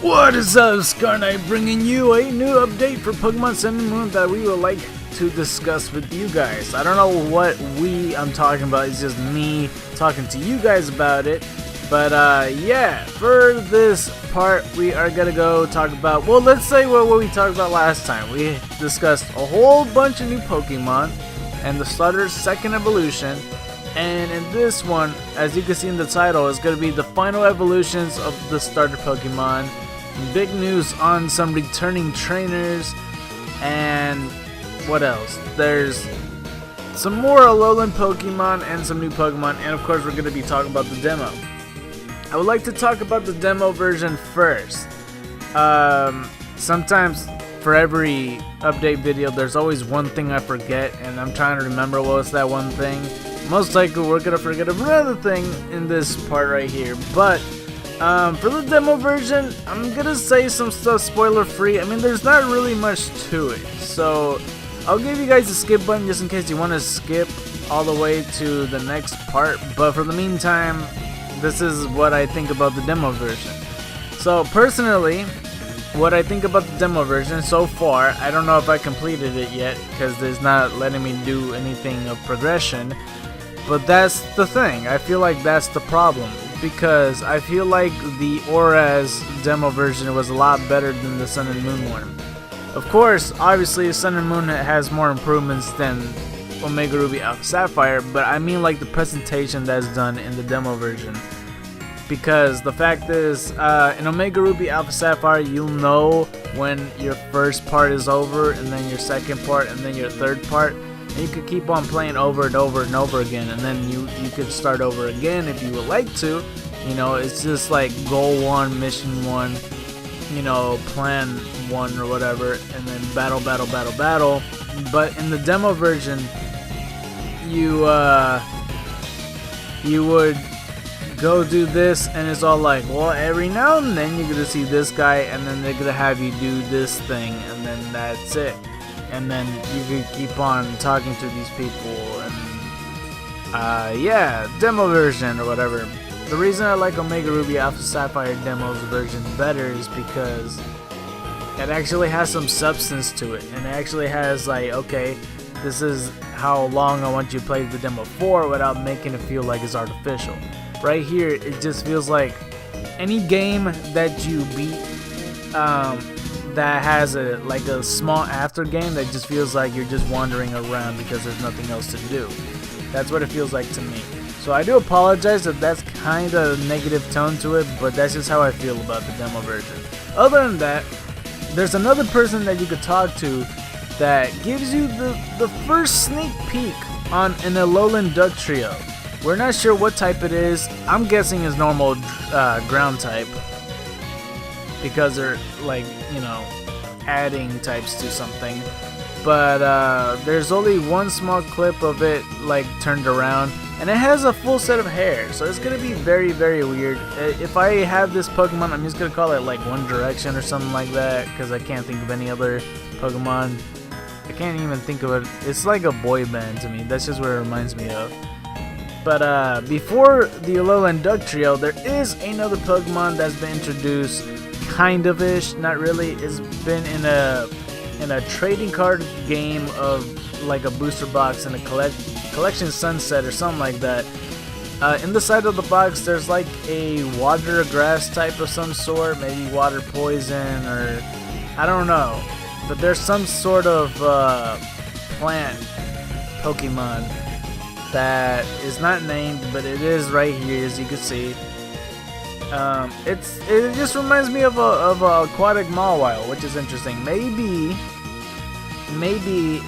What is up, Scar Knight, bringing you a new update for Pokemon Sun and Moon that we would like to discuss with you guys. I don't know what I'm talking about, it's just me talking to you guys about it. But yeah, for this part we are gonna go talk about, well, let's say what we talked about last time. We discussed a whole bunch of new Pokemon and the starter's second evolution. And in this one, as you can see in the title, is going to be the final evolutions of the starter Pokemon. Big news on some returning trainers. And what else? There's some more Alolan Pokemon and some new Pokemon. And of course, we're going to be talking about the demo. I would like to talk about the demo version first. Sometimes for every update video, there's always one thing I forget. And I'm trying to remember what was that one thing. Most likely we're gonna forget another thing in this part right here, but for the demo version, I'm gonna say some stuff spoiler free. I mean, there's not really much to it, so I'll give you guys a skip button just in case you want to skip all the way to the next part. But for the meantime, this is what I think about the demo version. So personally, what I think about the demo version so far, I don't know if I completed it yet because it's not letting me do anything of progression. But that's the thing, I feel like that's the problem, because I feel like the THEORIZE demo version was a lot better than the Sun and Moon one. Of course, obviously Sun and Moon has more improvements than Omega Ruby Alpha Sapphire, but I mean like the presentation that's done in the demo version. Because the fact is, in Omega Ruby Alpha Sapphire, you'll know when your first part is over, and then your second part, and then your third part. And you could keep on playing over and over and over again, and then you could start over again if you would like to. You know, it's just like goal 1, mission 1, you know, plan 1 or whatever, and then battle. But in the demo version, you would go do this, and it's all like, well, every now and then you're gonna see this guy, and then they're gonna have you do this thing, and then that's it. And then you could keep on talking to these people, and yeah, demo version or whatever. The reason I like Omega Ruby Alpha Sapphire demos version better is because it actually has some substance to it, and it actually has like, okay, this is how long I want you to play the demo for without making it feel like it's artificial. Right here, it just feels like any game that you beat that has a small after game that just feels like you're just wandering around because there's nothing else to do. That's what it feels like to me. So I do apologize if that's kind of a negative tone to it, but that's just how I feel about the demo version. Other than that, there's another person that you could talk to that gives you the first sneak peek on an Alolan Duck Trio. We're not sure what type it is. I'm guessing it's normal ground type, because they're like, you know, adding types to something. But there's only one small clip of it like turned around, and it has a full set of hair, so it's gonna be very, very weird. If I have this Pokemon, I'm just gonna call it like One Direction or something like that, because I can't think of any other Pokemon. I can't even think of it. It's like a boy band to me. That's just what it reminds me of. But before the Alolan Duck Trio, there is another Pokemon that's been introduced, kind of ish, not really. It's been in a trading card game of like a booster box and a collection sunset or something like that. In the side of the box, there's like a water grass type of some sort, maybe water poison, or I don't know. But there's some sort of plant Pokemon that is not named, but it is right here, as you can see. It just reminds me of a aquatic Mawile, which is interesting. Maybe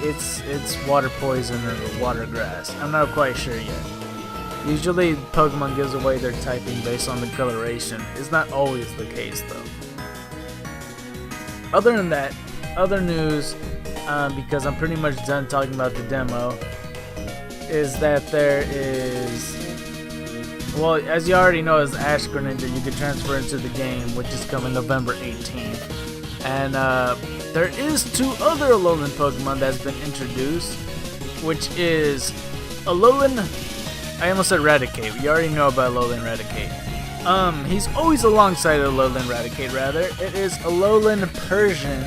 it's water poison or water grass. I'm not quite sure yet. Usually Pokemon gives away their typing based on the coloration. It's not always the case though. Other than that, other news, because I'm pretty much done talking about the demo, is that there is, well, as you already know, is Ash Greninja you can transfer into the game, which is coming November 18th. And there is 2 other Alolan Pokemon that's been introduced, which is Alolan, I almost said Raticate. We already know about Alolan Raticate. He's always alongside Alolan Raticate, rather. It is Alolan Persian.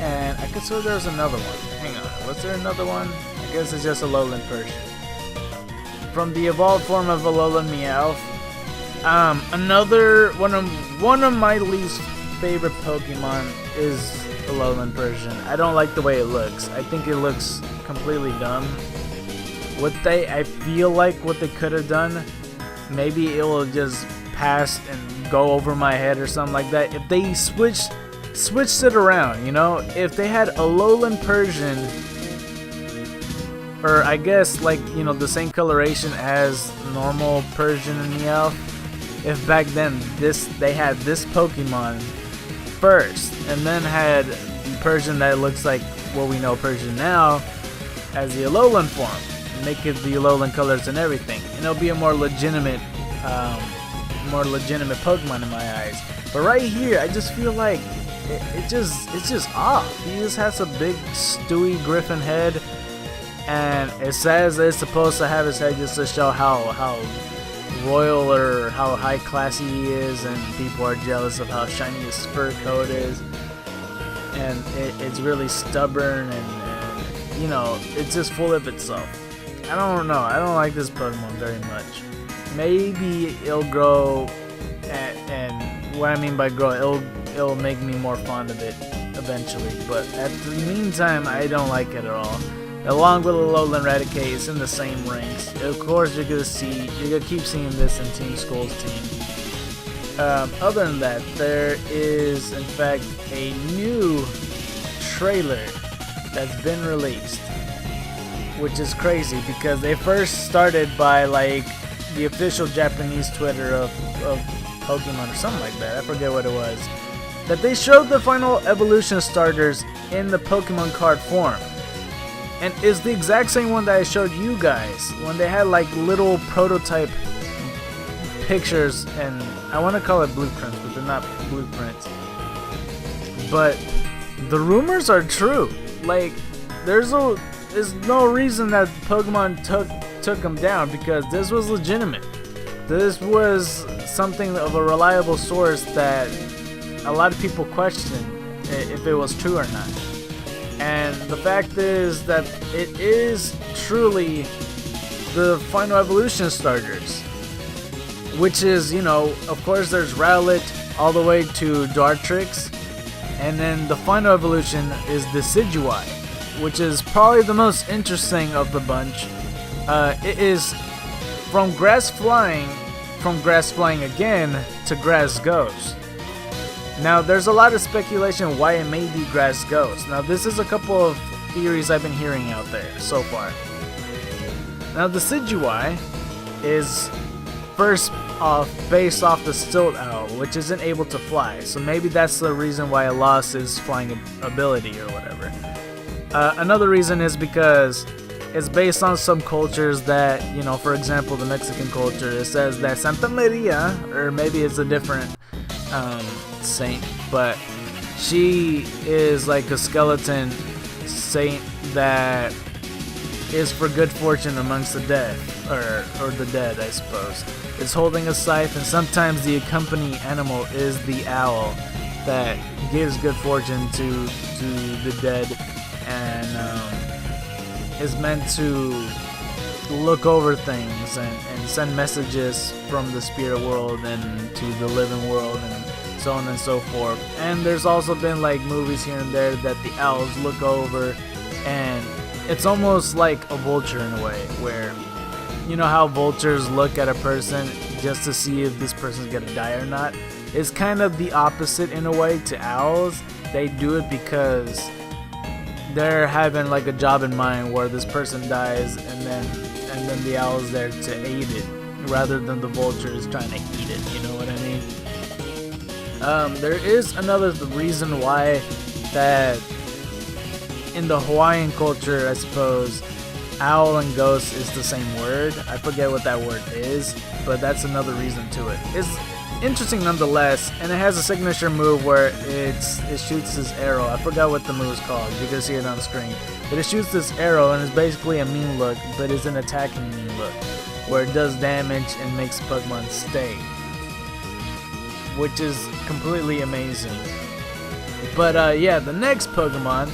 And I could swear there's another one. Hang on, was there another one? I guess it's just Alolan Persian. From the evolved form of Alolan Meowth. Another one of my least favorite Pokemon is Alolan Persian. I don't like the way it looks. I think it looks completely dumb. I feel like what they could have done, maybe it will just pass and go over my head or something like that. If they switched it around, you know, if they had Alolan Persian, or I guess like, you know, the same coloration as normal Persian and Meowth. If back then they had this Pokemon first, and then had the Persian that looks like what we know Persian now as the Alolan form, and make it the Alolan colors and everything, and it'll be a more legitimate Pokemon in my eyes. But right here, I just feel like it's just off. He just has a big Stewie Griffin head, and it says it's supposed to have his head just to show how royal or how high classy he is, and people are jealous of how shiny his fur coat is, and it's really stubborn, and you know, it's just full of itself. I don't know, I don't like this Pokemon very much. Maybe it'll grow, and what I mean by grow, it'll make me more fond of it eventually, but at the meantime, I don't like it at all. Along with Alolan Raticate, it's in the same ranks. Of course, you're gonna keep seeing this in Team Skull's team. Other than that, there is in fact a new trailer that's been released, which is crazy because they first started by like the official Japanese Twitter of Pokemon or something like that. I forget what it was. That they showed the final evolution starters in the Pokemon card form. And it's the exact same one that I showed you guys when they had like little prototype pictures, and I want to call it blueprints, but they're not blueprints. But the rumors are true. Like there's no reason that Pokemon took them down, because this was legitimate. This was something of a reliable source that a lot of people questioned if it was true or not. And the fact is that it is truly the final evolution starters, which is, you know, of course there's Rowlet all the way to Dartrix, and then the final evolution is Decidueye, which is probably the most interesting of the bunch. It is from grass flying again to grass ghost. Now, there's a lot of speculation why it may be grass ghost. Now, this is a couple of theories I've been hearing out there so far. Now, the Decidueye is first off based off the stilt owl, which isn't able to fly. So maybe that's the reason why it lost its flying ability or whatever. Another reason is because it's based on some cultures that, you know, for example, the Mexican culture, it says that Santa Maria, or maybe it's a different saint, but she is like a skeleton saint that is for good fortune amongst the dead, or the dead, I suppose. It's holding a scythe, and sometimes the accompanying animal is the owl that gives good fortune to the dead, and is meant to look over things and send messages from the spirit world and to the living world, and so on and so forth. And there's also been like movies here and there that the owls look over, and it's almost like a vulture in a way, where, you know how vultures look at a person just to see if this person's gonna die or not? It's kind of the opposite in a way to owls. They do it because they're having like a job in mind where this person dies, and then the owl's there to aid it, rather than the vultures trying to eat it, you know what I mean? There is another reason why that in the Hawaiian culture, I suppose, owl and ghost is the same word. I forget what that word is, but that's another reason to it. It's interesting nonetheless, and it has a signature move where it shoots this arrow. I forgot what the move is called. You can see it on the screen. But it shoots this arrow, and it's basically a mean look, but it's an attacking mean look, where it does damage and makes Pokemon stay. which is completely amazing. But yeah, the next Pokemon,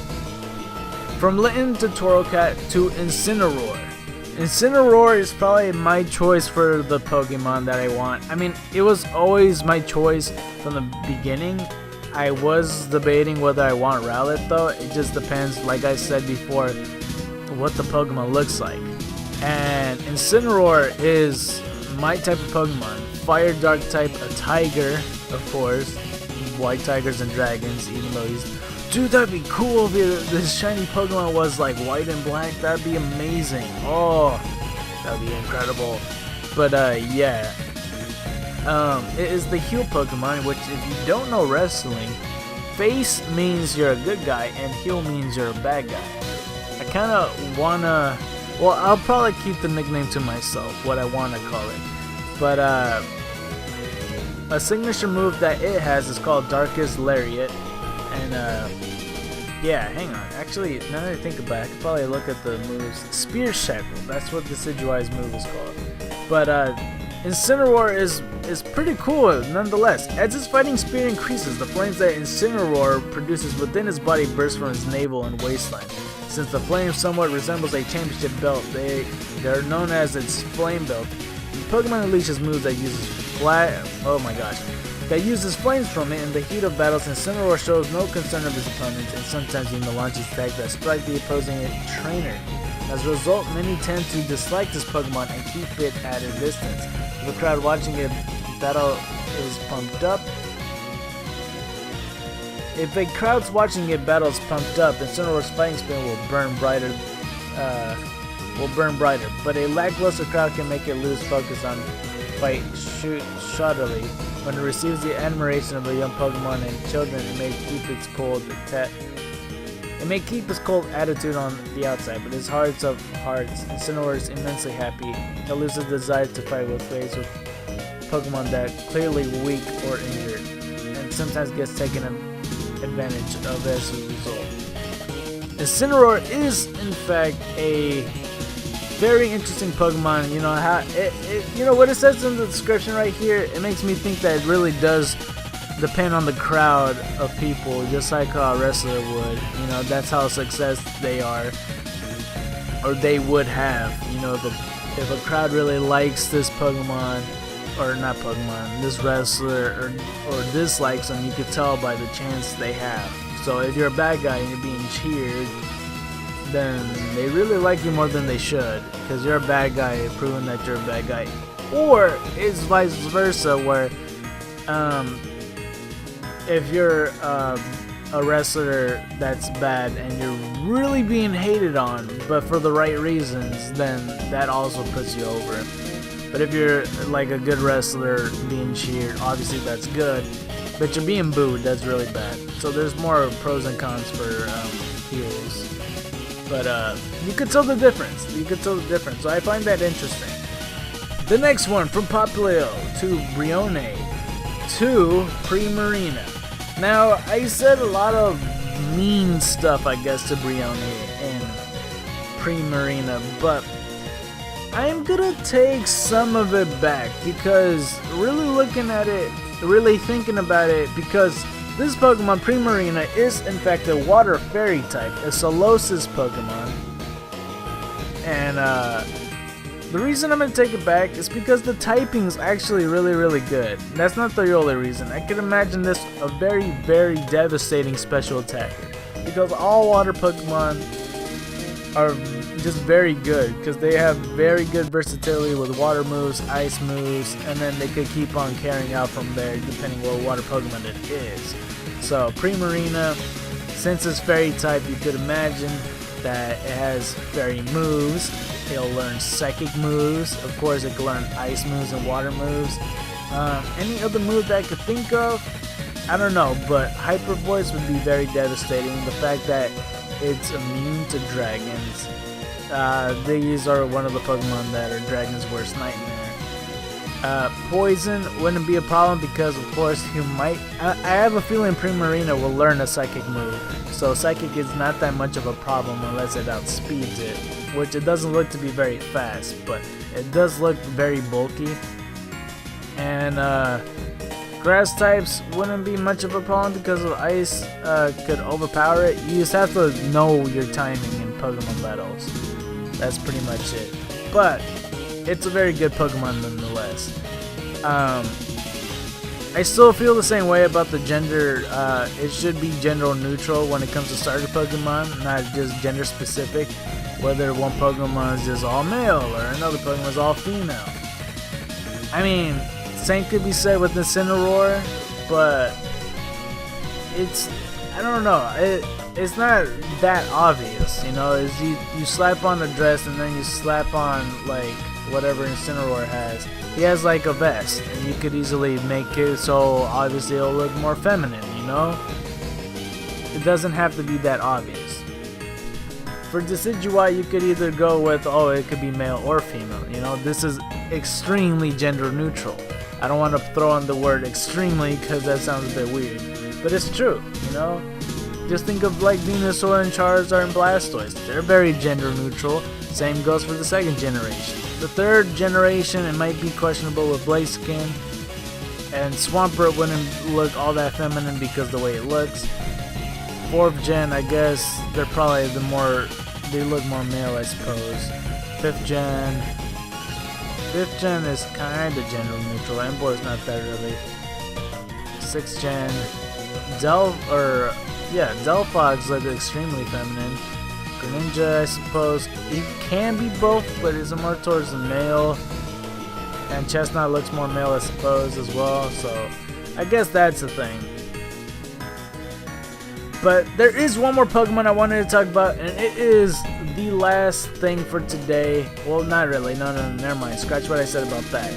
from Litten to Torracat to Incineroar. Incineroar is probably my choice for the Pokemon that I want. I mean, it was always my choice from the beginning. I was debating whether I want Rowlet though. It just depends, like I said before, what the Pokemon looks like. And Incineroar is my type of Pokemon. Fire Dark type, a tiger, of course. White tigers and dragons, even though he's... Dude, that'd be cool if this shiny Pokemon was like white and black. That'd be amazing. Oh, that'd be incredible. But yeah. It is the heal Pokemon, which if you don't know wrestling, face means you're a good guy and heal means you're a bad guy. I kind of wanna... Well, I'll probably keep the nickname to myself, what I want to call it. But a signature move that it has is called Darkest Lariat. And yeah, hang on. Actually, now that I think about it, I could probably look at the moves. Spear Shackle, that's what the Decidueye's move is called. But Incineroar is pretty cool nonetheless. As his fighting speed increases, the flames that Incineroar produces within his body burst from his navel and waistline. Since the flame somewhat resembles a championship belt, they're known as its flame belt. The Pokemon unleashes moves that uses that uses flames from it in the heat of battles. Incineroar shows no concern of his opponents and sometimes even launches attacks that strike the opposing trainer. As a result, many tend to dislike this Pokemon and keep it at a distance. If a crowd watching a battle is pumped up, Incineroar's fighting spin will burn brighter. But a lackluster crowd can make it lose focus on fight shoddily. When it receives the admiration of the young Pokemon and children, it may keep its cold attitude on the outside, but his hearts of hearts, Incineroar is immensely happy. It loses the desire to fight with Pokemon that are clearly weak or injured, and sometimes gets taken advantage of as a result. Incineroar is in fact a very interesting Pokemon. You know how you know what it says in the description right here. It makes me think that it really does depend on the crowd of people, just like a wrestler would. You know, that's how success they are, or they would have. You know, if a crowd really likes this Pokemon, or not Pokemon, this wrestler, or dislikes them, you could tell by the chance they have. So if you're a bad guy and you're being cheered, then they really like you more than they should, because you're a bad guy, proving that you're a bad guy. Or it's vice versa, where if you're a wrestler that's bad and you're really being hated on, but for the right reasons, then that also puts you over. But if you're like a good wrestler being cheered, obviously that's good, but you're being booed, that's really bad. So there's more pros and cons for heels. But you could tell the difference. So I find that interesting. The next one, from Popplio to Brione to Primarina. Now, I said a lot of mean stuff, I guess, to Brione and Primarina, but I am gonna take some of it back, because really looking at it, really thinking about it, because this Pokemon, Primarina, is in fact a water fairy type, a Solosis Pokemon. And the reason I'm going to take it back is because the typing's actually really good. That's not the only reason. I can imagine this a very devastating special attacker, because all water Pokemon are just very good, because they have very good versatility with water moves, ice moves, and then they could keep on carrying out from there depending what water Pokemon it is. So Primarina, since it's fairy type, you could imagine that it has fairy moves. It'll learn psychic moves. Of course, it can learn ice moves and water moves. Any other move that I could think of, I don't know, but Hyper Voice would be very devastating. The fact that it's immune to dragons. These are one of the Pokemon that are Dragon's worst nightmare. Poison wouldn't be a problem, because of course you might... I have a feeling Primarina will learn a Psychic move. So Psychic is not that much of a problem unless it outspeeds it. Which it doesn't look to be very fast, but it does look very bulky. And Grass types wouldn't be much of a problem because of ice could overpower it. You just have to know your timing in Pokemon battles. That's pretty much it. But it's a very good Pokemon nonetheless. I still feel the same way about the gender. It should be gender neutral when it comes to starter Pokemon, not just gender specific. Whether one Pokemon is just all male or another Pokemon is all female. I mean, same could be said with Incineroar, but I don't know. It's not that obvious, you know. You slap on a dress and then you slap on like whatever Incineroar has. He has like a vest, and you could easily make it so obviously it'll look more feminine, you know? It doesn't have to be that obvious. For Decidueye, you could either go with, oh, it could be male or female, you know? This is extremely gender neutral. I don't want to throw in the word extremely because that sounds a bit weird, but it's true, you know? Just think of like Venusaur and Charizard and Blastoise. They're very gender neutral. Same goes for the second generation. The third generation, it might be questionable with Blaziken, and Swampert wouldn't look all that feminine because the way it looks. Fourth gen, I guess they're probably they look more male, I suppose. Fifth gen is kind of gender neutral. Emboar's not that really. Sixth gen, Delphox look extremely feminine. Greninja, I suppose, it can be both, but it's more towards the male. And Chestnut looks more male, I suppose, as well. So, I guess that's the thing. But there is one more Pokemon I wanted to talk about, and it is the last thing for today. Well, not really. No, never mind. Scratch what I said about that.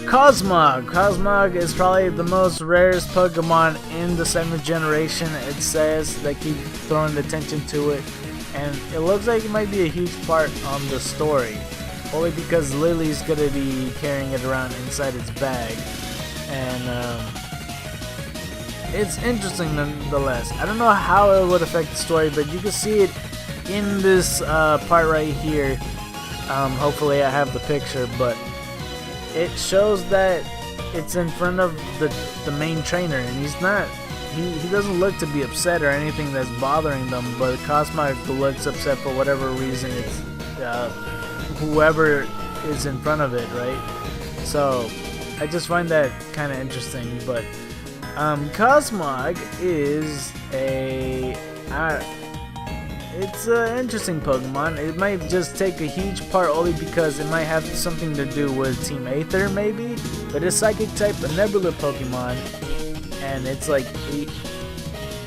Cosmog. Cosmog is probably the most rarest Pokemon in the 7th generation. It says they keep throwing attention to it. And it looks like it might be a huge part on the story, only because Lily's gonna be carrying it around inside its bag, and it's interesting nonetheless. I don't know how it would affect the story, but you can see it in this part right here. Hopefully I have the picture, but it shows that it's in front of the main trainer, and he doesn't look to be upset or anything that's bothering them, but Cosmog looks upset for whatever reason. It's whoever is in front of it, right? So I just find that kind of interesting. But Cosmog is it's an interesting Pokemon. It might just take a huge part only because it might have something to do with Team Aether maybe, but it's Psychic type, a Nebula Pokemon. And it's like 8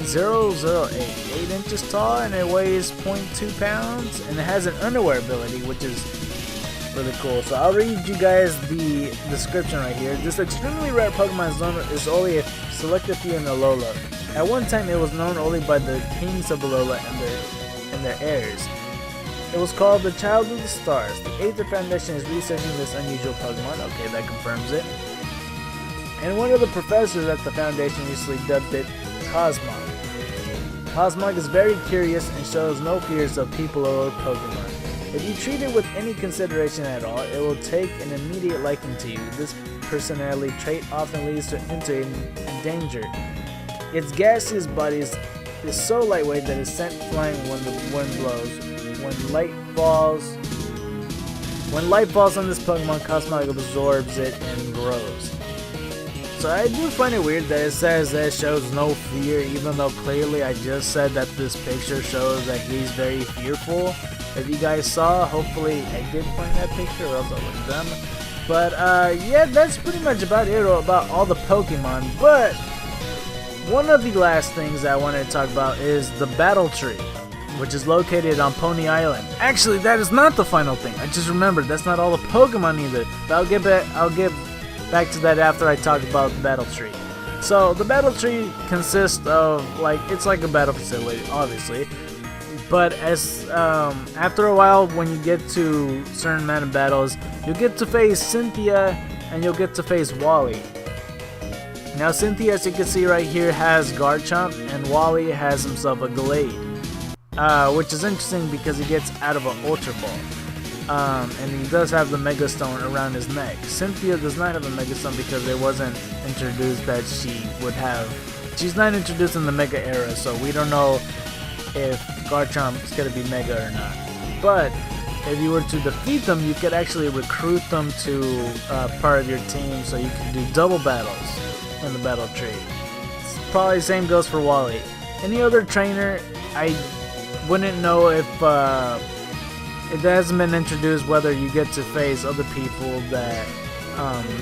inches tall, and it weighs 0.2 pounds, and it has an underwear ability, which is really cool. So I'll read you guys the description right here. This extremely rare Pokemon is only a selected few in Alola. At one time, it was known only by the kings of Alola and their heirs. It was called the Child of the Stars. The Aether Foundation is researching this unusual Pokemon. Okay, that confirms it. And one of the professors at the foundation recently dubbed it Cosmog. Cosmog is very curious and shows no fears of people or Pokemon. If you treat it with any consideration at all, it will take an immediate liking to you. This personality trait often leads into danger. Its gaseous body is so lightweight that it's sent flying when the wind blows. When light falls on this Pokemon, Cosmog absorbs it and grows. So I do find it weird that it says that it shows no fear, even though clearly I just said that this picture shows that he's very fearful. If you guys saw, hopefully I did find that picture, or else I would have done. But yeah, that's pretty much about it about all the Pokemon. But one of the last things I wanted to talk about is the Battle Tree, which is located on Pony Island. Actually, that is not the final thing. I just remembered that's not all the Pokemon either. But I'll get back to that after I talk about the Battle Tree. So the Battle Tree consists of it's like a battle facility, obviously. But as after a while, when you get to certain amount of battles, you'll get to face Cynthia and you'll get to face Wally. Now Cynthia, as you can see right here, has Garchomp, and Wally has himself a Glade, which is interesting because he gets out of an Ultra Ball. and he does have the Mega Stone around his neck. Cynthia does not have a Mega Stone because it wasn't introduced that she would have. She's not introduced in the Mega era, so we don't know if Garchomp is going to be Mega or not. But if you were to defeat them, you could actually recruit them to part of your team, so you can do double battles in the battle tree. It's probably the same goes for Wally. Any other trainer, I wouldn't know if it hasn't been introduced whether you get to face other people that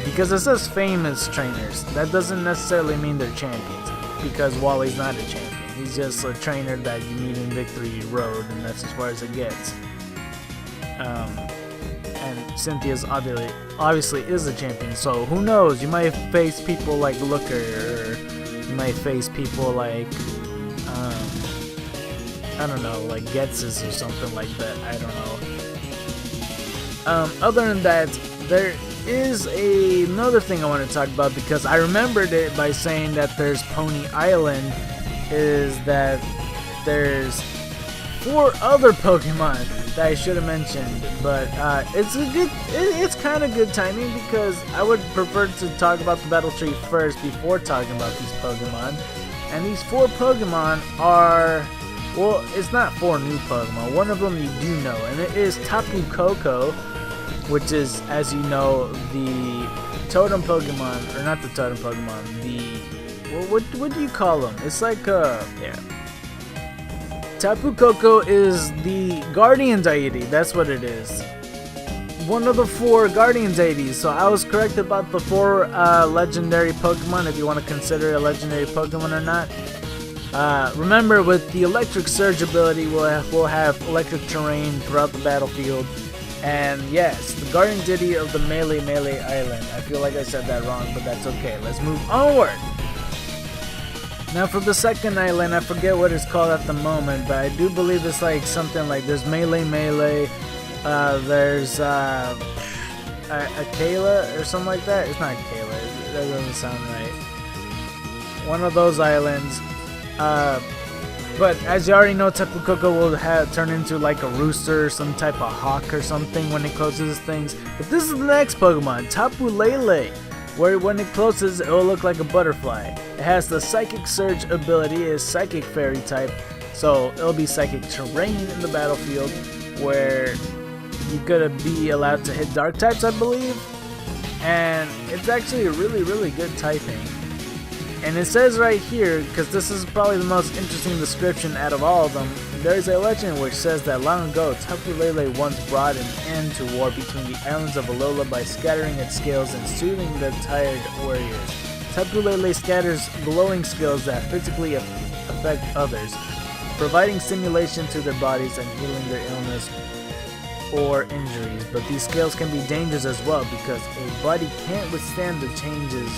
because it says famous trainers. That doesn't necessarily mean they're champions, because Wally's not a champion. He's just a trainer that you meet in Victory Road, and that's as far as it gets. And Cynthia's obviously is a champion, so who knows? You might face people like Looker, or you might face people like I don't know, like Getsis or something like that. I don't know. Other than that, there is another thing I want to talk about, because I remembered it by saying that there's Pony Island, is that there's 4 other Pokemon that I should have mentioned, but it's kind of good timing, because I would prefer to talk about the battle tree first before talking about these Pokemon. And these 4 Pokemon are, well, it's not 4 new Pokemon. One of them you do know, and it is Tapu Koko, which is, as you know, the Totem Pokemon, or not the Totem Pokemon, the, well, what do you call them? It's like yeah. Tapu Koko is the guardian deity, that's what it is. One of the 4 guardian deities, so I was correct about the 4 legendary Pokemon, if you want to consider it a legendary Pokemon or not. Remember, with the Electric Surge ability, we'll have electric terrain throughout the battlefield. And yes, the guardian deity of the Melee Island. I feel like I said that wrong, but that's okay. Let's move onward. Now for the second island, I forget what it's called at the moment, but I do believe it's like something like, there's Melee, there's Akela or something like that. It's not Akela, that doesn't sound right. One of those islands. But as you already know, Tapu Koko will turn into like a rooster or some type of hawk or something when it closes things. But this is the next Pokemon, Tapu Lele, where when it closes, it will look like a butterfly. It has the Psychic Surge ability, it is Psychic Fairy type, so it'll be Psychic Terrain in the battlefield, where you could be allowed to hit Dark types, I believe. And it's actually a really good typing. And it says right here, because this is probably the most interesting description out of all of them, there's a legend which says that long ago, Tapu Lele once brought an end to war between the islands of Alola by scattering its scales and soothing the tired warriors. Tapu Lele scatters glowing scales that physically affect others, providing stimulation to their bodies and healing their illness or injuries. But these scales can be dangerous as well, because a body can't withstand the changes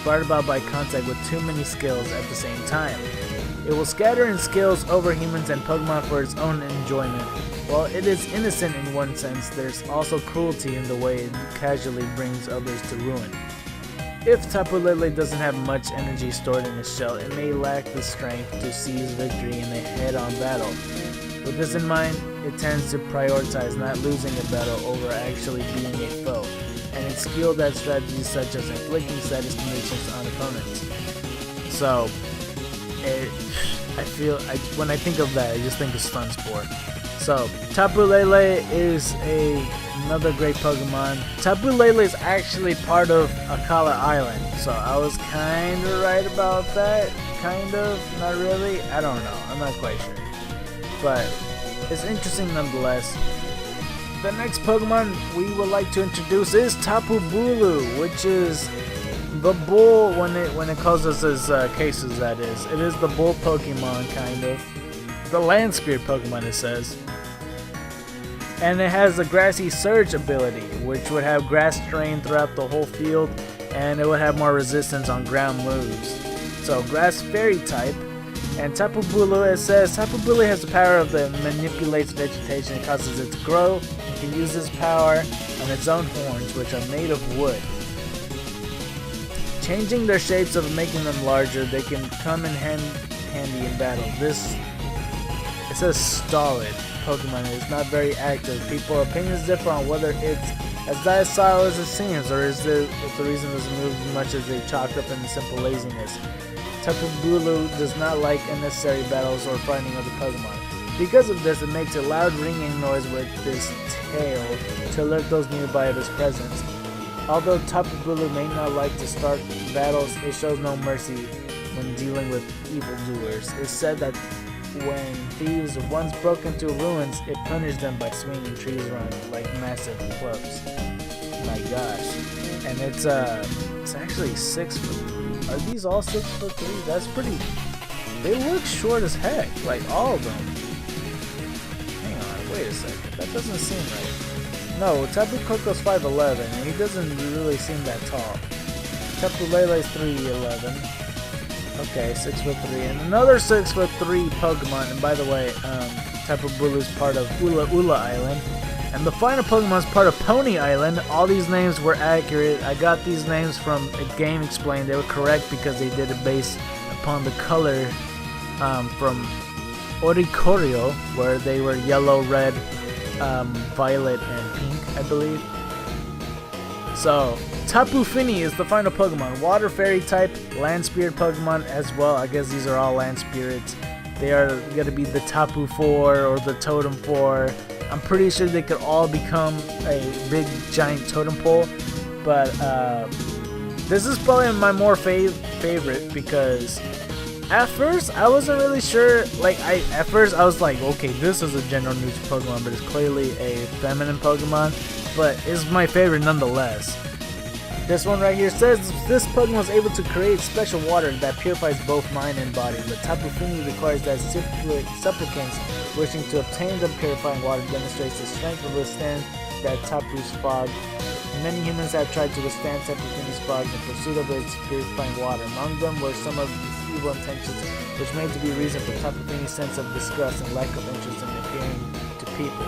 brought about by contact with too many scales at the same time. It will scatter in scales over humans and Pokemon for its own enjoyment. While it is innocent in one sense, there's also cruelty in the way it casually brings others to ruin. If Tapu Lele doesn't have much energy stored in its shell, it may lack the strength to seize victory in a head-on battle. With this in mind, it tends to prioritize not losing a battle over actually beating a foe, and it's skilled at strategies such as inflicting status conditions on opponents. So, when I think of that, I just think of Stun Spore. So, Tapu Lele is another great Pokemon. Tapu Lele is actually part of Akala Island, so I was kind of right about that. Kind of, not really. I don't know. I'm not quite sure. But it's interesting nonetheless. The next Pokemon we would like to introduce is Tapu Bulu, which is the bull when it closes its cases, that is. It is the bull Pokemon, kind of. The Land Spirit Pokemon, it says. And it has the Grassy Surge ability, which would have grass terrain throughout the whole field, and it would have more resistance on ground moves. So, Grass Fairy type. And Tapu Bulu, it says, Tapu Bulu has the power of the manipulates vegetation and causes it to grow. It can use this power on its own horns, which are made of wood. Changing their shapes of making them larger, they can come in handy in battle. It says stolid, Pokemon. It's not very active. People's opinions differ on whether it's as docile as it seems, or if the reason doesn't move as much as they chalked up in simple laziness. Tapu Bulu does not like unnecessary battles or fighting other Pokemon. Because of this, it makes a loud ringing noise with this tail to alert those nearby of his presence. Although Tapu Bulu may not like to start battles, it shows no mercy when dealing with evildoers. It's said that when thieves once broke into ruins, it punished them by swinging trees around like massive clubs. My gosh. And it's actually 6 foot. Are these all 6'3"? That's pretty. They look short as heck, like all of them. Hang on, wait a second. That doesn't seem right. No, Tapu Koko's 5'11", and he doesn't really seem that tall. Tapu Lele's 3'11". Okay, 6'3", and another 6'3" Pokemon. And by the way, Tapu Bulu is part of Ula Ula Island. And the final Pokemon is part of Pony Island. All these names were accurate. I got these names from a Game Explained. They were correct because they did it based upon the color from Oricorio, where they were yellow, red, violet, and pink, I believe. So, Tapu Fini is the final Pokemon. Water Fairy type, Land Spirit Pokemon as well. I guess these are all Land Spirits. They are going to be the Tapu 4 or the Totem 4. I'm pretty sure they could all become a big giant totem pole, but this is probably my more favorite because at first I wasn't really sure. Like at first I was like, okay, this is a general neutral Pokemon, but it's clearly a feminine Pokemon, but it's my favorite nonetheless. This one right here says this Pokemon was able to create special water that purifies both mind and body, but Tapu Fini requires that supplicants wishing to obtain the purifying water demonstrates the strength to withstand that Tapu's fog. Many humans have tried to withstand Tapu Fini's fog in pursuit of its purifying water. Among them were some of its evil intentions, which made to be reason for Tapu Fini's sense of disgust and lack of interest in appearing to people.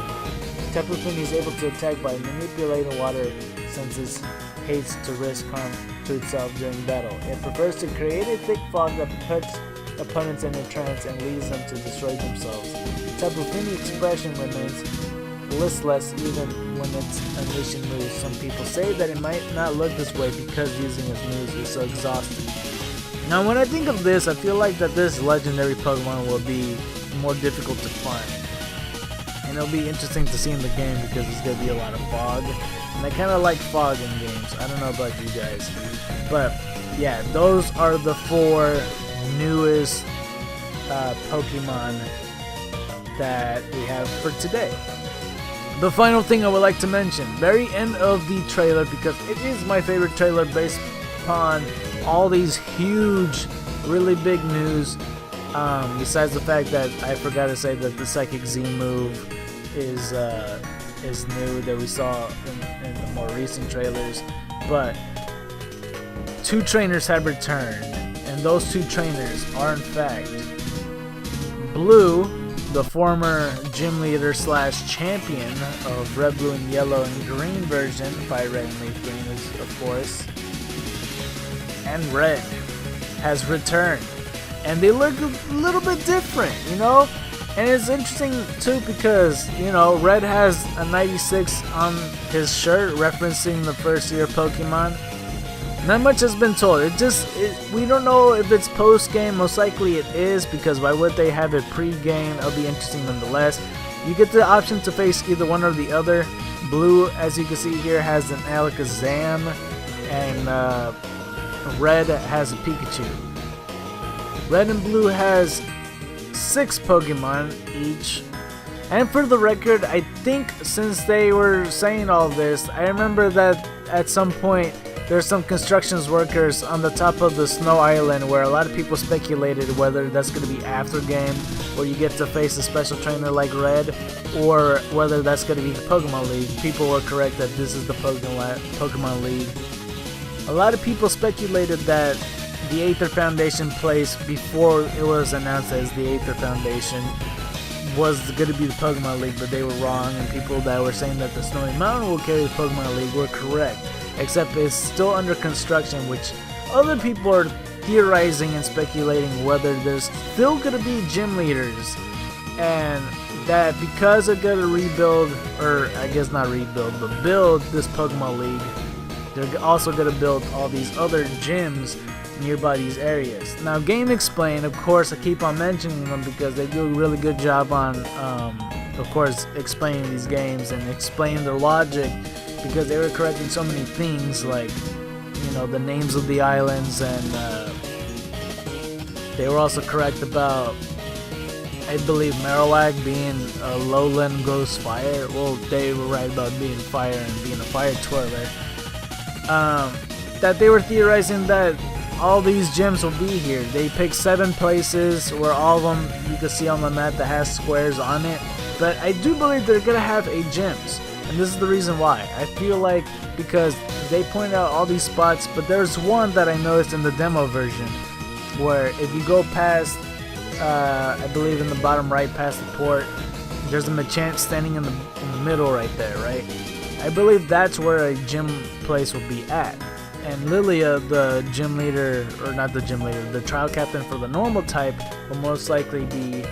Tapu Fini is able to attack by manipulating water since it hates to risk harm to itself during battle. It prefers to create a thick fog that puts opponents in a trance and leads them to destroy themselves. Tapu Fini's expression remains listless even when it's unleashing moves. Some people say that it might not look this way because using its moves is so exhausting. Now when I think of this, I feel like that this legendary Pokemon will be more difficult to find. And it'll be interesting to see in the game because there's going to be a lot of fog. And I kind of like fog in games. I don't know about you guys. But yeah, those are the 4 newest Pokemon that we have for today. The final thing I would like to mention, very end of the trailer, because it is my favorite trailer based upon all these huge, really big news. Besides the fact that I forgot to say that the Psychic Z move is new that we saw in the more recent trailers, but 2 trainers have returned, and those 2 trainers are in fact Blue, the former gym leader / champion of Red, Blue, and Yellow and Green version, Fire Red and Leaf Green is of course, and Red has returned, and they look a little bit different, you know. And it's interesting too because, you know, Red has a 96 on his shirt referencing the first year Pokemon. Not much has been told. We don't know if it's post-game. Most likely it is, because why would they have it pre-game? It'll be interesting nonetheless. You get the option to face either one or the other. Blue, as you can see here, has an Alakazam, and Red has a Pikachu. Red and Blue has 6 Pokemon each. And for the record, I think since they were saying all this, I remember that at some point there's some construction workers on the top of the Snow Island where a lot of people speculated whether that's going to be after game, where you get to face a special trainer like Red, or whether that's going to be the Pokemon League. People were correct that this is the Pokemon League. A lot of people speculated that the Aether Foundation place, before it was announced as the Aether Foundation, was going to be the Pokemon League, but they were wrong, and people that were saying that the Snowy Mountain will carry the Pokemon League were correct, except it's still under construction, which other people are theorizing and speculating whether there's still going to be gym leaders, and that because they're gonna rebuild, or I guess not rebuild, but build this Pokemon League, they're also gonna build all these other gyms nearby these areas. Now, Game Explain, of course, I keep on mentioning them because they do a really good job on, of course, explaining these games and explaining their logic, because they were correcting so many things, like, you know, the names of the islands, and they were also correct about, I believe, Marowak being a lowland grows fire. Well, they were right about being fire and being a fire twirler. That they were theorizing that all these gyms will be here. They picked 7 places where all of them you can see on the map that has squares on it. But I do believe they're gonna have 8 gyms, and this is the reason why. I feel like because they pointed out all these spots, but there's one that I noticed in the demo version where if you go past, I believe in the bottom right past the port, there's a Machamp standing in the middle right there, right? I believe that's where a gym place will be at. And Lilia, the gym leader, or not the gym leader, the trial captain for the normal type, will most likely be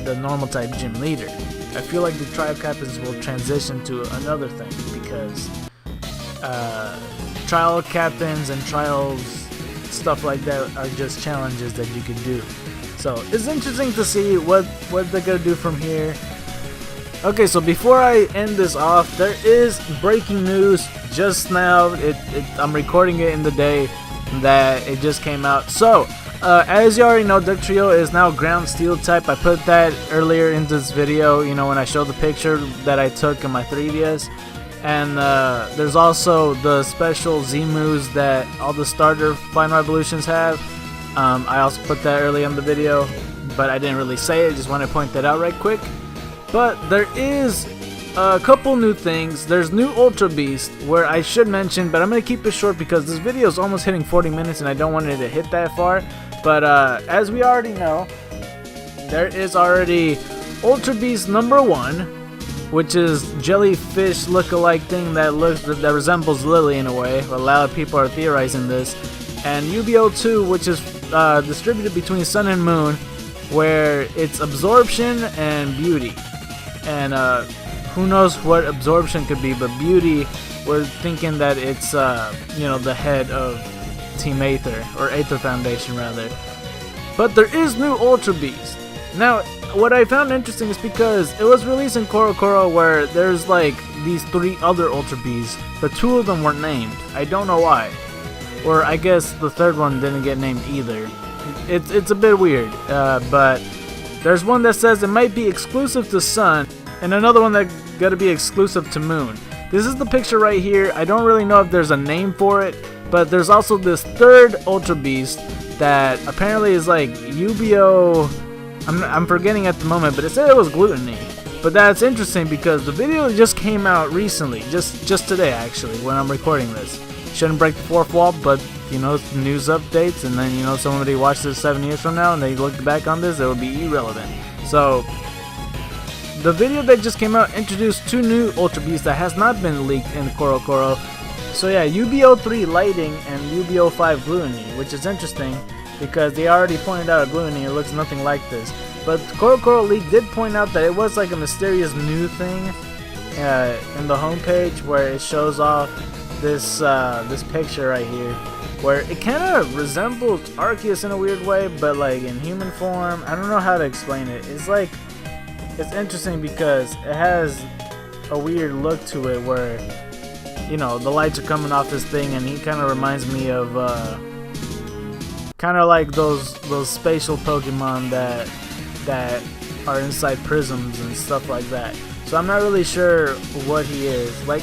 the normal type gym leader. I feel like the trial captains will transition to another thing, because trial captains and trials, stuff like that, are just challenges that you can do. So it's interesting to see what they're gonna do from here. Okay, so before I end this off, there is breaking news just now. I'm recording it in the day that it just came out. So, as you already know, Dugtrio is now ground steel type. I put that earlier in this video, you know, when I showed the picture that I took in my 3DS. And there's also the special Z moves that all the starter final evolutions have. I also put that early in the video, but I didn't really say it, just want to point that out right quick. But there is a couple new things. There's new Ultra Beast, where I should mention, but I'm going to keep it short because this video is almost hitting 40 minutes and I don't want it to hit that far. But as we already know, there is already Ultra Beast number 1, which is jellyfish look-alike thing that resembles Lily in a way. A lot of people are theorizing this. And UBO2, which is distributed between Sun and Moon, where it's absorption and beauty. And who knows what absorption could be, but beauty, we're thinking that it's you know, the head of Team Aether, or Aether Foundation rather. But there is new Ultra Beast. Now, what I found interesting is because it was released in Korokoro, where there's like these 3 other Ultra Beasts, but 2 of them weren't named. I don't know why. Or I guess the 3rd one didn't get named either. It's a bit weird, but there's one that says it might be exclusive to Sun, and another one that gotta be exclusive to Moon. This is the picture right here. I don't really know if there's a name for it, but there's also this 3rd Ultra Beast that apparently is like UBO. I'm forgetting at the moment, but it said it was Gluttony. But that's interesting because the video just came out recently, just today actually, when I'm recording this. Shouldn't break the 4th wall, but you know, news updates, and then, you know, somebody watched this 7 years from now and they look back on this, it will be irrelevant. So the video that just came out introduced 2 new Ultra Beasts that has not been leaked in Korokoro. So yeah, UBO3 Lighting and UBO5 Gluttony, which is interesting because they already pointed out a Gluttony, it looks nothing like this. But Korokoro Leak did point out that it was like a mysterious new thing in the homepage, where it shows off this this picture right here, where it kind of resembles Arceus in a weird way, but like in human form. I don't know how to explain it. It's like, it's interesting because it has a weird look to it, where, you know, the lights are coming off this thing, and he kind of reminds me of kind of like those spatial Pokemon that are inside prisms and stuff like that. So I'm not really sure what he is. Like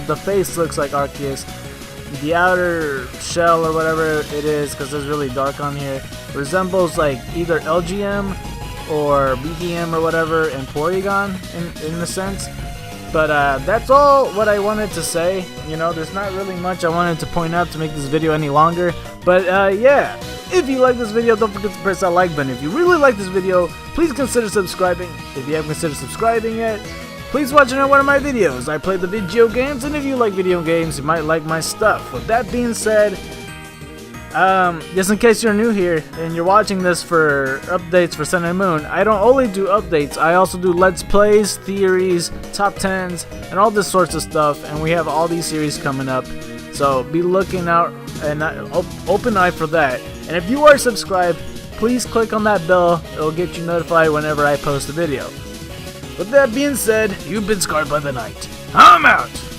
the face looks like Arceus. The outer shell or whatever it is, because it's really dark on here, resembles like either LGM or BGM or whatever and Porygon in a sense. But that's all what I wanted to say. You know, there's not really much I wanted to point out to make this video any longer. But yeah, if you like this video, don't forget to press that like button. If you really like this video, please consider subscribing. If you haven't considered subscribing yet, please watch another one of my videos. I play the video games, and if you like video games, you might like my stuff. With that being said, Just in case you're new here and you're watching this for updates for Sun and Moon, I don't only do updates, I also do Let's Plays, theories, top 10s, and all this sorts of stuff, and we have all these series coming up, so be looking out and open eye for that. And if you are subscribed, please click on that bell, it'll get you notified whenever I post a video. With that being said, you've been scarred by the night. I'm out!